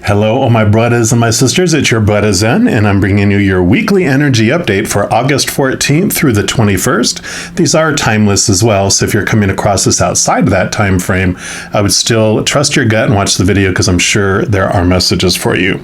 Hello, all my brothers and my sisters. It's your brother Zen, and I'm bringing you your weekly energy update for August 14th through the 21st. These are timeless as well, so if you're coming across this outside of that time frame, I would still trust your gut and watch the video because I'm sure there are messages for you.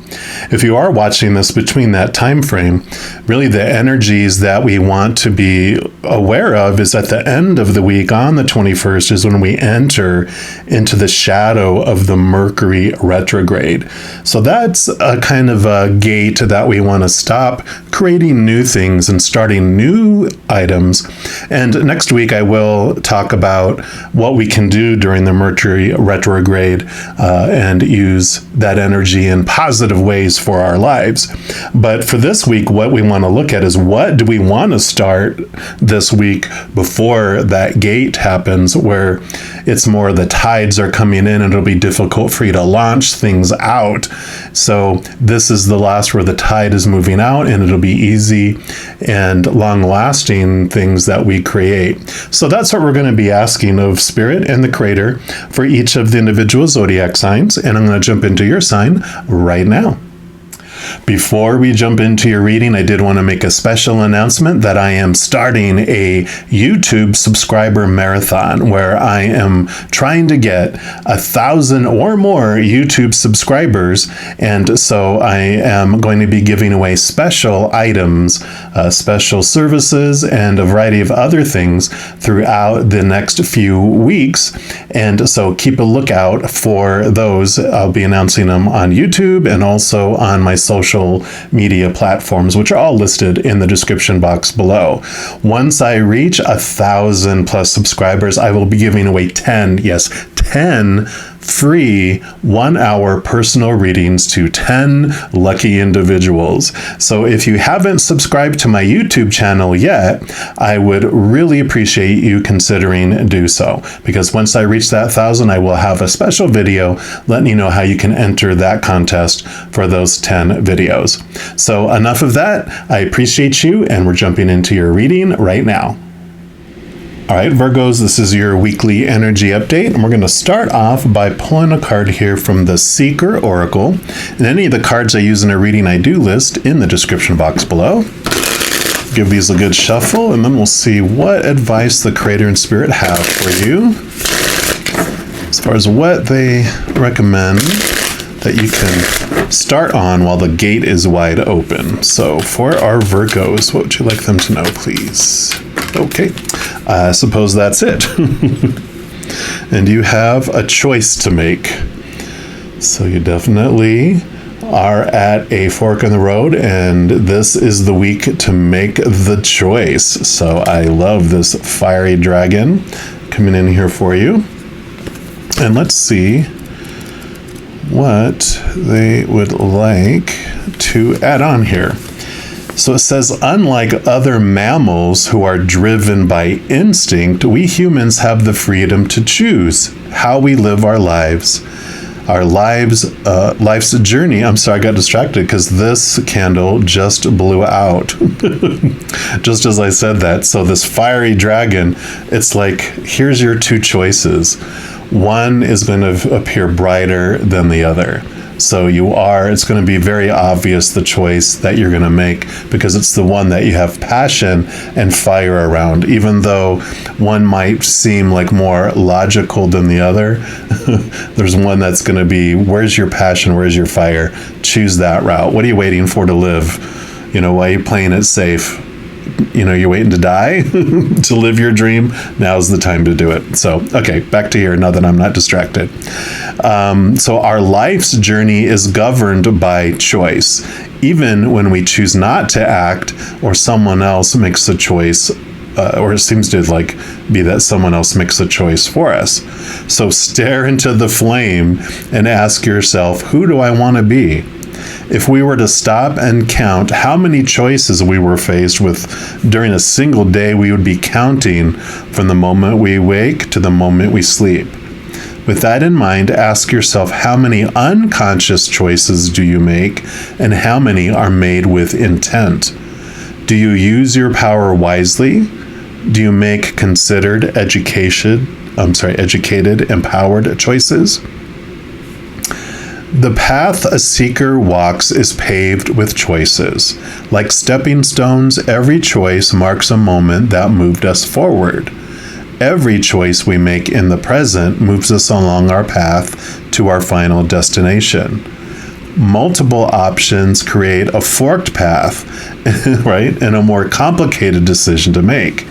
If you are watching this between that time frame, really the energies that we want to be aware of is at the end of the week on the 21st is when we enter into the shadow of the Mercury retrograde. So that's a kind of a gate that we want to stop creating new things and starting new items. And next week I will talk about what we can do during the Mercury retrograde and use that energy in positive ways for our lives. But for this week, what we want to look at is what do we want to start this week before that gate happens, where it's more the tides are coming in and it'll be difficult for you to launch things out. So this is the last where the tide is moving out, and it'll be easy and long-lasting things that we create. So that's what we're going to be asking of Spirit and the Creator for each of the individual zodiac signs, and I'm going to jump into your sign right now. Before we jump into your reading, I did want to make a special announcement that I am starting a YouTube subscriber marathon where I am trying to get 1,000 or more YouTube subscribers. And so I am going to be giving away special items, special services, and a variety of other things throughout the next few weeks. And so keep a lookout for those. I'll be announcing them on YouTube and also on my social media platforms, which are all listed in the description box below. Once I reach 1,000 plus subscribers, I will be giving away 10 free 1-hour personal readings to 10 lucky individuals. So if you haven't subscribed to my YouTube channel yet, I would really appreciate you considering do so, because once I reach that 1,000, I will have a special video letting you know how you can enter that contest for those 10 videos. So enough of that. I appreciate you, and we're jumping into your reading right now. All right, Virgos, this is your weekly energy update, and we're going to start off by pulling a card here from the Seeker Oracle. And any of the cards I use in a reading I do list in the description box below. Give these a good shuffle, and then we'll see what advice the Creator and Spirit have for you as far as what they recommend that you can start on while the gate is wide open. So for our Virgos, what would you like them to know, please? Okay, I suppose that's it. And you have a choice to make. So you definitely are at a fork in the road, and this is the week to make the choice. So I love this fiery dragon coming in here for you. And let's see what they would like to add on here. So it says, unlike other mammals who are driven by instinct, we humans have the freedom to choose how we live our lives. Our life's journey. I'm sorry, I got distracted because this candle just blew out. Just as I said that. So this fiery dragon, it's like, here's your two choices. One is going to appear brighter than the other. So it's going to be very obvious the choice that you're going to make, because it's the one that you have passion and fire around. Even though one might seem like more logical than the other, there's one that's going to be, where's your passion, where's your fire? Choose that route. What are you waiting for to live? Why are you playing it safe? You're waiting to die to live your dream. Now's the time to do it. So, okay, back to here now that I'm not distracted. So our life's journey is governed by choice. Even when we choose not to act, or someone else makes a choice, or it seems to be that someone else makes a choice for us. So stare into the flame and ask yourself, who do I want to be? If we were to stop and count how many choices we were faced with during a single day, we would be counting from the moment we wake to the moment we sleep. With that in mind, ask yourself, how many unconscious choices do you make, and how many are made with intent? Do you use your power wisely? Do you make considered, educated, empowered choices? The path a seeker walks is paved with choices. Like stepping stones, every choice marks a moment that moved us forward. Every choice we make in the present moves us along our path to our final destination. Multiple options create a forked path, right? And a more complicated decision to make.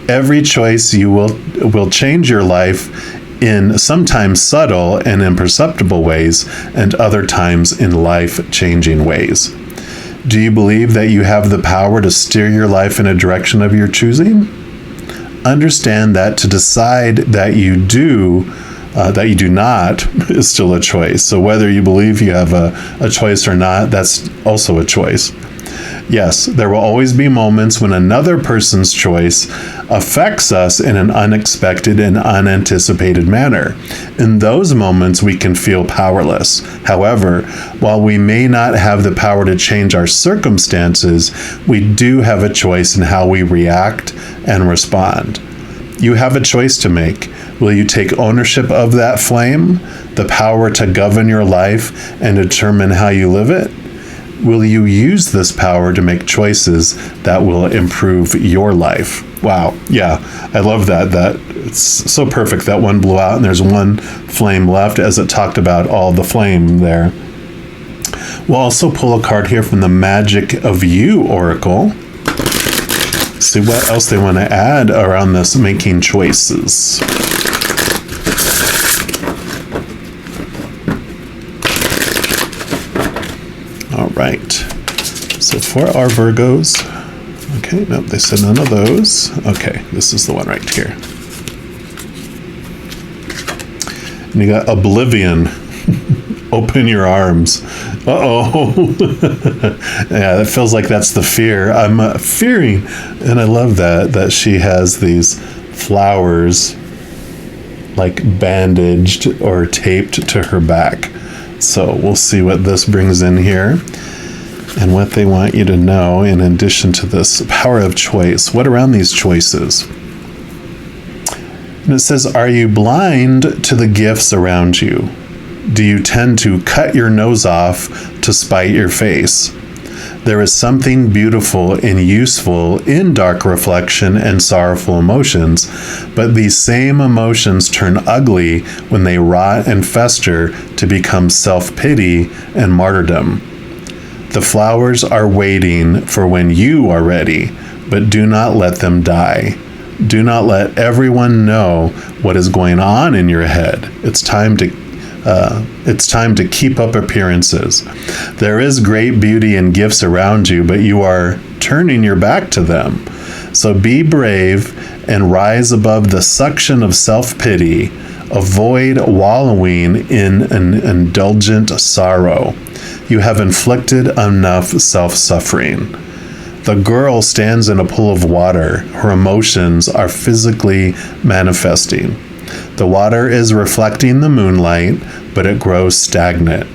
Every choice you will change your life in sometimes subtle and imperceptible ways, and other times in life-changing ways. Do you believe that you have the power to steer your life in a direction of your choosing? Understand that to decide that you do not is still a choice. So whether you believe you have a choice or not, that's also a choice. Yes, there will always be moments when another person's choice affects us in an unexpected and unanticipated manner. In those moments, we can feel powerless. However, while we may not have the power to change our circumstances, we do have a choice in how we react and respond. You have a choice to make. Will you take ownership of that flame, the power to govern your life and determine how you live it? Will you use this power to make choices that will improve your life? Wow. Yeah, I love that. It's so perfect. That one blew out and there's one flame left as it talked about all the flame there. We'll also pull a card here from the Magic of You Oracle. See what else they want to add around this making choices. All right. So for our Virgos, okay, nope, they said none of those. Okay, this is the one right here. And you got Oblivion. Open your arms. Uh-oh. Yeah, that feels like that's the fear. I'm fearing, and I love that she has these flowers like bandaged or taped to her back. So we'll see what this brings in here and what they want you to know in addition to this power of choice. What around these choices? And it says, are you blind to the gifts around you? Do you tend to cut your nose off to spite your face? There is something beautiful and useful in dark reflection and sorrowful emotions, but these same emotions turn ugly when they rot and fester to become self-pity and martyrdom. The flowers are waiting for when you are ready, but do not let them die. Do not let everyone know what is going on in your head. It's time to keep up appearances. There is great beauty and gifts around you, but you are turning your back to them. So be brave and rise above the suction of self-pity. Avoid wallowing in an indulgent sorrow. You have inflicted enough self-suffering. The girl stands in a pool of water. Her emotions are physically manifesting. The water is reflecting the moonlight, but it grows stagnant.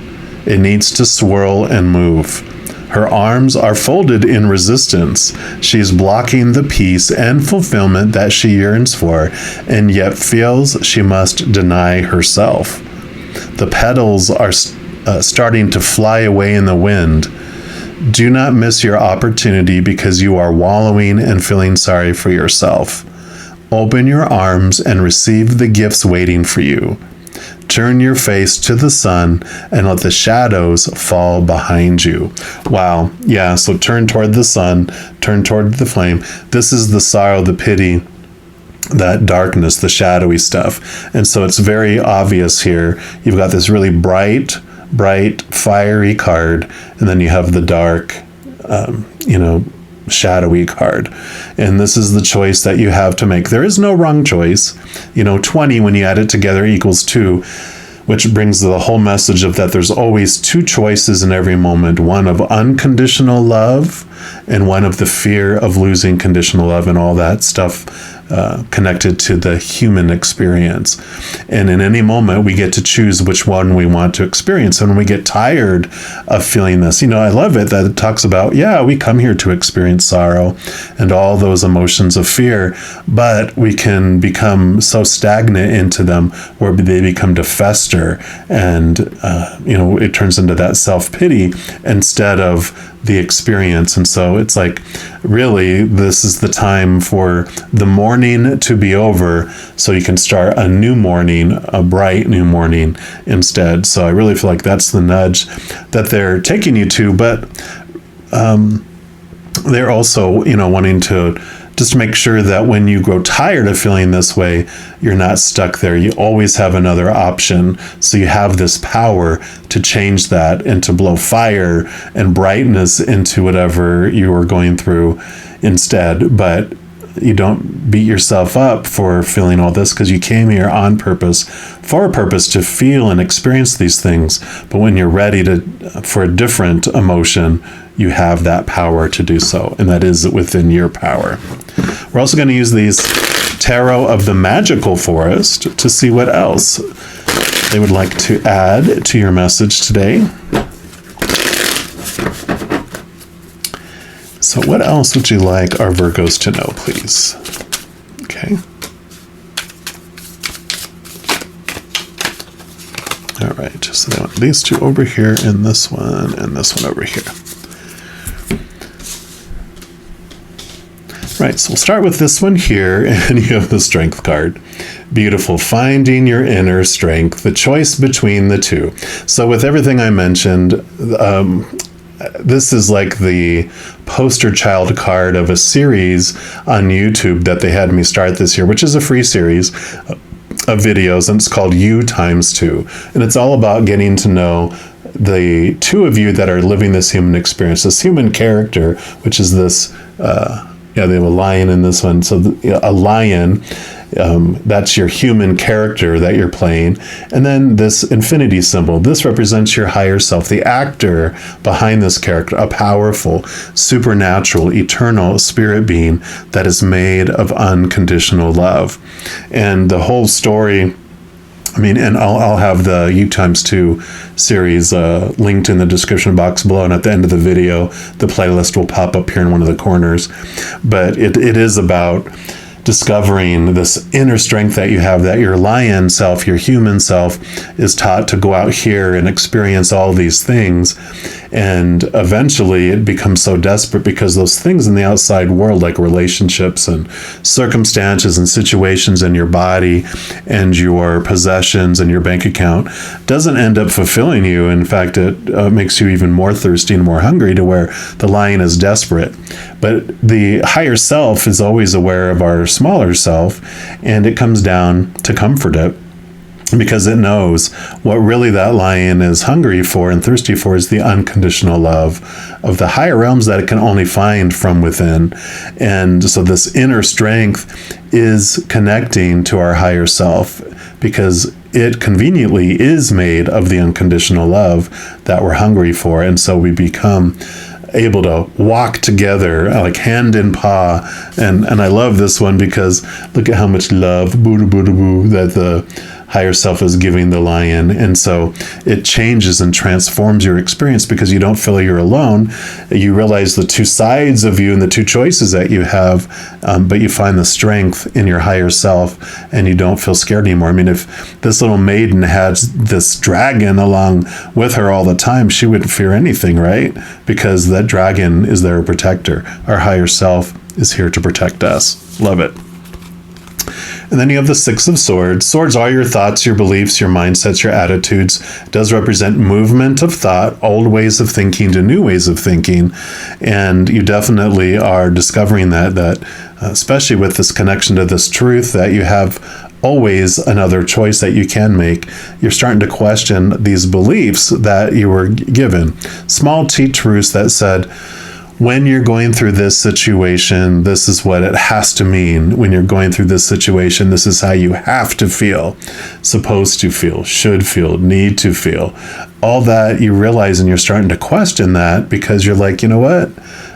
It needs to swirl and move. Her arms are folded in resistance. She's blocking the peace and fulfillment that she yearns for, and yet feels she must deny herself. The petals are starting to fly away in the wind. Do not miss your opportunity because you are wallowing and feeling sorry for yourself. Open your arms and receive the gifts waiting for you. Turn your face to the sun and let the shadows fall behind you. Wow. Yeah, so turn toward the sun, turn toward the flame. This is the sorrow, the pity, that darkness, the shadowy stuff. And so it's very obvious here. You've got this really bright, fiery card, and then you have the dark, shadowy card. And this is the choice that you have to make. There is no wrong choice. 20, when you add it together, equals 2, which brings the whole message of that there's always two choices in every moment, one of unconditional love and one of the fear of losing conditional love and all that stuff connected to the human experience. And in any moment, we get to choose which one we want to experience. And when we get tired of feeling this, I love it that it talks about, we come here to experience sorrow and all those emotions of fear, but we can become so stagnant into them where they become to fester, and it turns into that self-pity instead of the experience. And so it's like, really, this is the time for the morning to be over so you can start a new morning, a bright new morning instead. So I really feel like that's the nudge that they're taking you to, but they're also, wanting to just make sure that when you grow tired of feeling this way, you're not stuck there. You always have another option. So you have this power to change that and to blow fire and brightness into whatever you are going through instead. But you don't beat yourself up for feeling all this, because you came here on purpose, for a purpose, to feel and experience these things. But when you're ready for a different emotion, you have that power to do so, and that is within your power. We're also going to use these tarot of the magical forest to see what else they would like to add to your message today. So what else would you like our Virgos to know, please? Okay. All right, so they want these two over here, and this one over here. Right, so we'll start with this one here, and you have the Strength card. Beautiful, finding your inner strength, the choice between the two. So with everything I mentioned, this is like the poster child card of a series on YouTube that they had me start this year, which is a free series of videos, and it's called You Times Two. And it's all about getting to know the two of you that are living this human experience, this human character, which is this, they have a lion in this one. So a lion, that's your human character that you're playing. And then this infinity symbol, this represents your higher self, the actor behind this character, a powerful, supernatural, eternal spirit being that is made of unconditional love. And the whole story, and I'll have the U Times 2 series linked in the description box below, and at the end of the video, the playlist will pop up here in one of the corners. But it is about discovering this inner strength that you have, that your lion self, your human self, is taught to go out here and experience all these things. And eventually it becomes so desperate because those things in the outside world, like relationships and circumstances and situations in your body and your possessions and your bank account, doesn't end up fulfilling you. In fact, it makes you even more thirsty and more hungry, to where the lion is desperate. But the higher self is always aware of our smaller self, and it comes down to comfort it, because it knows what really that lion is hungry for and thirsty for is the unconditional love of the higher realms that it can only find from within. And so this inner strength is connecting to our higher self, because it conveniently is made of the unconditional love that we're hungry for. And so we become able to walk together like hand in paw. And I love this one, because look at how much love, boo-doo-boo-doo-boo, that the higher self is giving the lion. And so it changes and transforms your experience, because you don't feel you're alone. You realize the two sides of you and the two choices that you have, but you find the strength in your higher self, and you don't feel scared anymore. If this little maiden had this dragon along with her all the time, she wouldn't fear anything, right? Because that dragon is their protector. Our higher self is here to protect us. Love it. And then you have the Six of Swords. Swords are your thoughts, your beliefs, your mindsets, your attitudes. It does represent movement of thought, old ways of thinking to new ways of thinking. And you definitely are discovering that especially with this connection to this truth, that you have always another choice that you can make. You're starting to question these beliefs that you were given. Small T truths that said, when you're going through this situation, this is what it has to mean. When you're going through this situation, this is how you have to feel, supposed to feel, should feel, need to feel. All that you realize, and you're starting to question that, because you're like, you know what?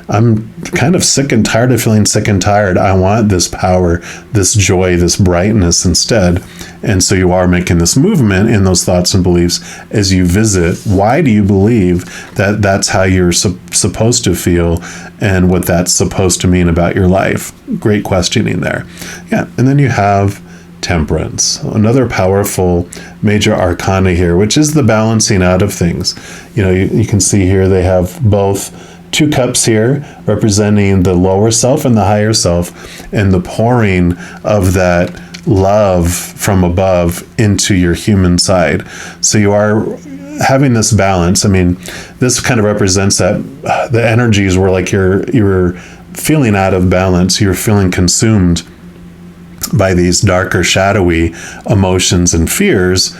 I'm kind of sick and tired of feeling sick and tired. I want this power, this joy, this brightness instead. And so you are making this movement in those thoughts and beliefs as you visit. Why do you believe that that's how you're supposed to feel and what that's supposed to mean about your life? Great questioning there. Yeah. And then you have Temperance, another powerful major arcana here, which is the balancing out of things. You can see here they have both 2 cups here representing the lower self and the higher self, and the pouring of that love from above into your human side. So you are having this balance. I mean, this kind of represents that the energies were like you're feeling out of balance. You're feeling consumed by these darker, shadowy emotions and fears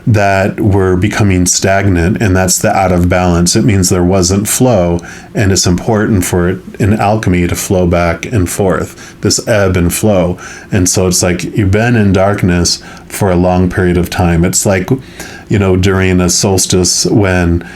that were becoming stagnant, and that's the out of balance. It means there wasn't flow, and it's important for it in alchemy to flow back and forth, this ebb and flow. And so it's like you've been in darkness for a long period of time. It's like, during a solstice when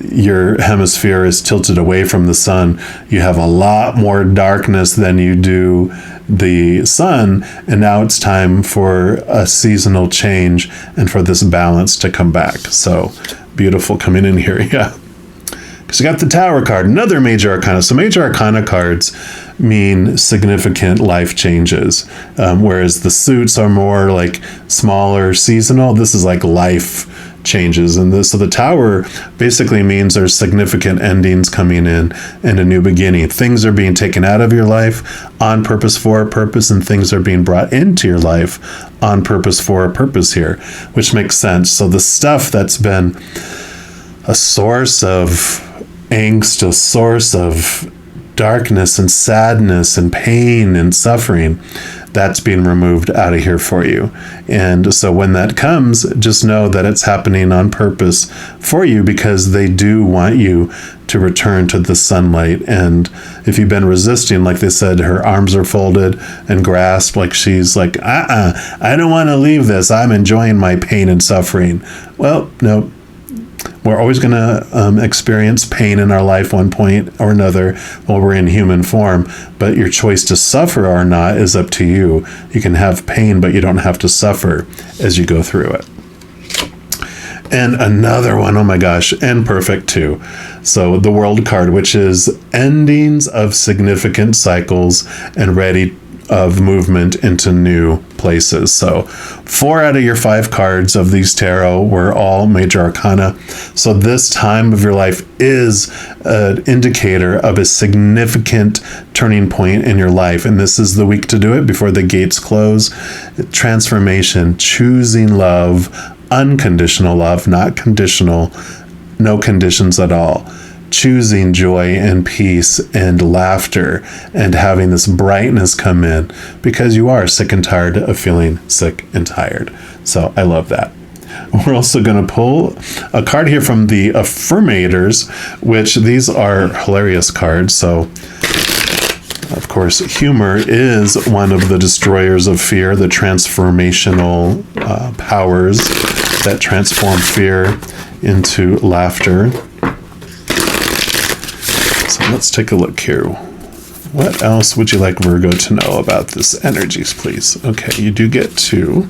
your hemisphere is tilted away from the sun, you have a lot more darkness than you do the sun, and now it's time for a seasonal change and for this balance to come back. So beautiful coming in here. Yeah, because you got the Tower card, another major arcana. So major arcana cards mean significant life changes, whereas the suits are more like smaller, seasonal. This is like life changes. And so the Tower basically means there's significant endings coming in and a new beginning. Things are being taken out of your life on purpose for a purpose, and things are being brought into your life on purpose for a purpose here, which makes sense. So the stuff that's been a source of angst, a source of darkness and sadness and pain and suffering, that's being removed out of here for you. And so when that comes, just know that it's happening on purpose for you, because they do want you to return to the sunlight. And if you've been resisting, like they said, her arms are folded and grasped, like she's like, I don't want to leave this. I'm enjoying my pain and suffering. Well, no. We're always going to experience pain in our life one point or another while we're in human form, but your choice to suffer or not is up to you. You can have pain, but you don't have to suffer as you go through it. And another one, oh my gosh, and perfect too. So the World card, which is endings of significant cycles and ready of movement into new places. So 4 out of your 5 cards of these tarot were all major arcana. So this time of your life is an indicator of a significant turning point in your life. And this is the week to do it before the gates close. Transformation, choosing love, unconditional love, not conditional, no conditions at all. Choosing joy and peace and laughter and having this brightness come in, because you are sick and tired of feeling sick and tired. So I love that. We're also going to pull a card here from the Affirmators, which these are hilarious cards. So of course, humor is one of the destroyers of fear, the transformational powers that transform fear into laughter. So let's take a look here. What else would you like Virgo to know about this energies, please? Okay, you do get to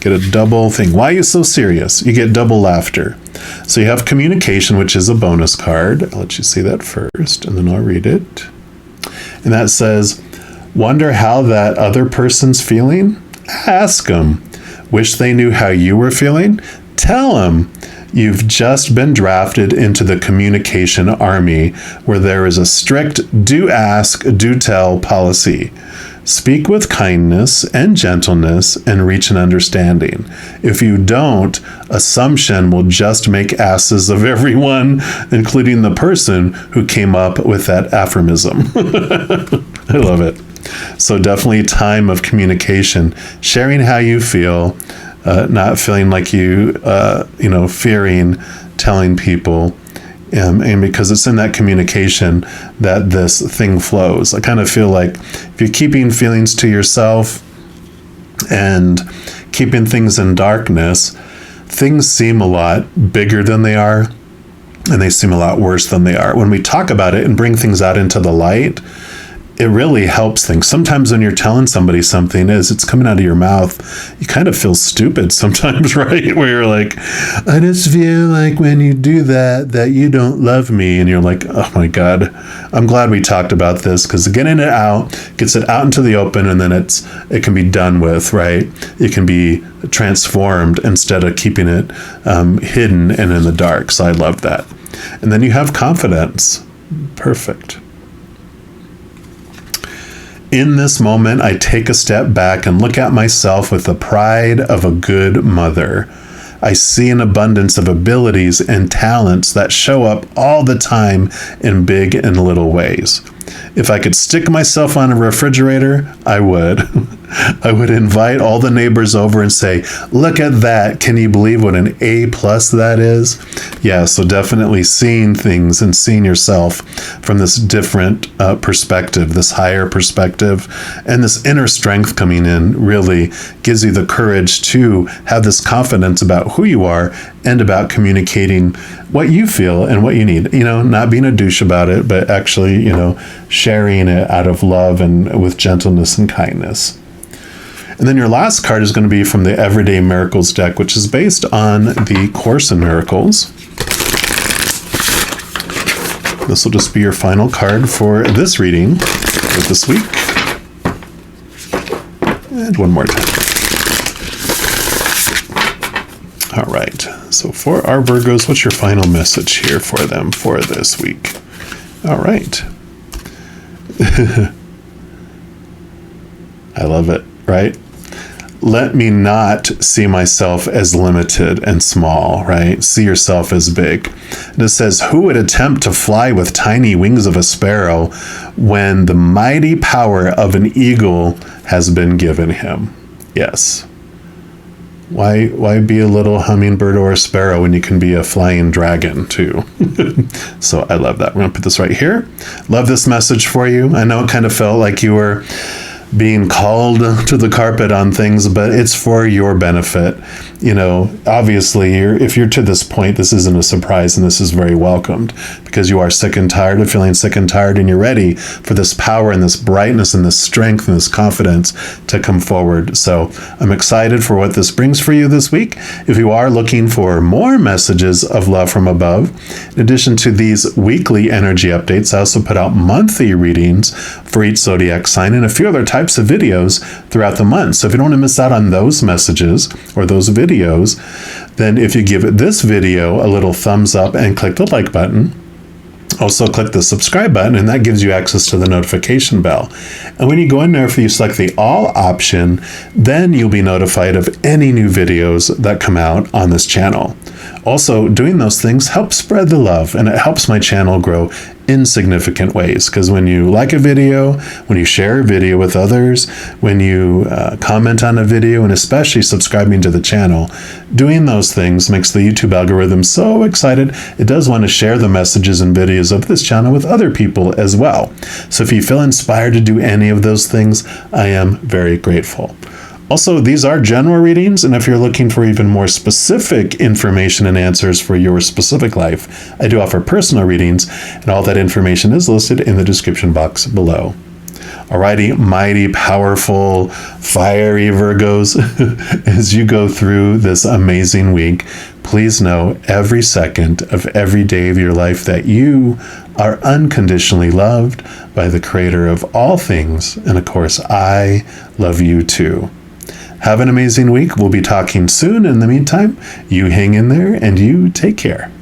get a double thing. Why are you so serious? You get double laughter. So you have communication, which is a bonus card. I'll let you see that first, and then I'll read it. And that says, wonder how that other person's feeling? Ask them. Wish they knew how you were feeling? Tell them. You've just been drafted into the communication army, where there is a strict do ask, do tell policy. Speak with kindness and gentleness and reach an understanding. If you don't, assumption will just make asses of everyone, including the person who came up with that aphorism. I love it. So definitely time of communication, sharing how you feel, not feeling like fearing telling people, and because it's in that communication that this thing flows. I kind of feel like if you're keeping feelings to yourself and keeping things in darkness, things seem a lot bigger than they are. and they seem a lot worse than they are. When we talk about it and bring things out into the light, it really helps things. Sometimes when you're telling somebody something, as it's coming out of your mouth, you kind of feel stupid sometimes, right? Where you're like, I just feel like when you do that you don't love me. And you're like, oh my God, I'm glad we talked about this, because getting it out gets it out into the open, and then it can be done with, right? It can be transformed instead of keeping it hidden and in the dark. So I love that. And then you have confidence. Perfect. In this moment, I take a step back and look at myself with the pride of a good mother. I see an abundance of abilities and talents that show up all the time in big and little ways. If I could stick myself on a refrigerator, I would. I would invite all the neighbors over and say, look at that. Can you believe what an A+ that is? Yeah, so definitely seeing things and seeing yourself from this different perspective, this higher perspective, and this inner strength coming in really gives you the courage to have this confidence about who you are and about communicating what you feel and what you need. Not being a douche about it, but actually, sharing it out of love and with gentleness and kindness. And then your last card is going to be from the Everyday Miracles deck, which is based on the Course in Miracles. This will just be your final card for this reading for this week. And one more time. All right. So for our Virgos, what's your final message here for them for this week? All right. I love it, right? Let me not see myself as limited and small, right? See yourself as big. And it says, who would attempt to fly with tiny wings of a sparrow when the mighty power of an eagle has been given him? Yes. Why be a little hummingbird or a sparrow when you can be a flying dragon too? So I love that. We're going to put this right here. Love this message for you. I know it kind of felt like you were being called to the carpet on things, but it's for your benefit. Obviously, if you're to this point, this isn't a surprise, and this is very welcomed, because you are sick and tired of feeling sick and tired, and you're ready for this power and this brightness and this strength and this confidence to come forward. So I'm excited for what this brings for you this week. If you are looking for more messages of love from above, in addition to these weekly energy updates, I also put out monthly readings for each zodiac sign and a few other types of videos throughout the month. So if you don't want to miss out on those messages or those videos, then if you give this video a little thumbs up and click the like button, also click the subscribe button, and that gives you access to the notification bell. And when you go in there, if you select the all option, then you'll be notified of any new videos that come out on this channel. Also, doing those things helps spread the love, and it helps my channel grow in significant ways, because when you like a video, when you share a video with others, when you comment on a video, and especially subscribing to the channel, doing those things makes the YouTube algorithm so excited it does want to share the messages and videos of this channel with other people as well. So if you feel inspired to do any of those things, I am very grateful. Also, these are general readings, and if you're looking for even more specific information and answers for your specific life, I do offer personal readings, and all that information is listed in the description box below. Alrighty, mighty, powerful, fiery Virgos, as you go through this amazing week, please know every second of every day of your life that you are unconditionally loved by the Creator of all things, and of course, I love you too. Have an amazing week. We'll be talking soon. In the meantime, you hang in there and you take care.